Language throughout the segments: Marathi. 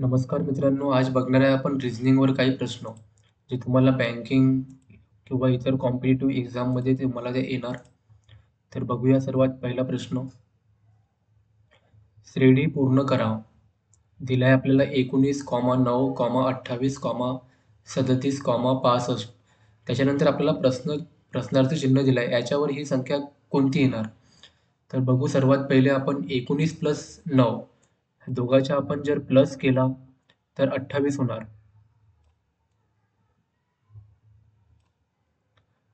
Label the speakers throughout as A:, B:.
A: नमस्कार मित्रांनो, आज बघणार आहे आपण रिझनिंगवर काही प्रश्न, जे तुम्हाला बँकिंग किंवा इतर कॉम्पिटिटिव्ह एक्झाममध्ये तुम्हाला ते येणार. तर बघूया सर्वात पहिला प्रश्न. श्रेणी पूर्ण करा. दिला आहे आपल्याला 19,9,28,37,65. त्याच्यानंतर आपल्याला प्रश्नार्थी चिन्ह दिलं आहे. याच्यावर ही संख्या कोणती येणार? तर बघू सर्वात पहिले आपण 19 प्लस 9 दोघांच्या आपण जर प्लस केला तर 28 होणार.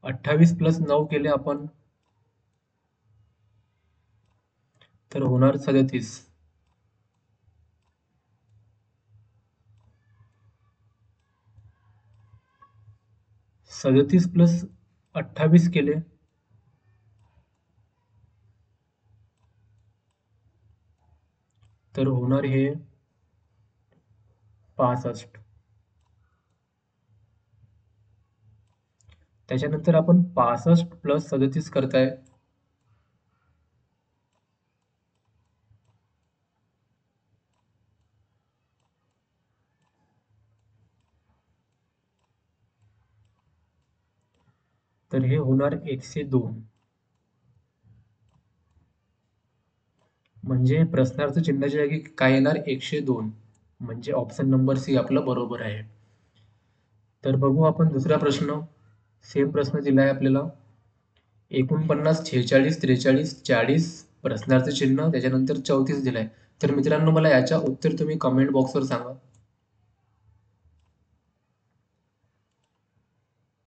A: 28 प्लस 9 केले आपण तर होणार 37. 37 प्लस 28 केले तर होणार हे 65. त्याच्यानंतर आपण 65 प्लस 37 करताय तर हे होणार 102. म्हणजे प्रश्नार्थ चिन्हाच्या जागी काय येणार? 102. म्हणजे ऑप्शन नंबर सी आपला बरोबर आहे. तर बघू आपण दुसरा प्रश्न. सेम प्रश्न दिला आहे आपल्याला. 49, 46, 43, 40 प्रश्नार्थ चिन्ह त्याच्यानंतर 34 दिलाय. तर मित्रांनो मला याच्या उत्तर तुम्ही कमेंट बॉक्सवर सांगा.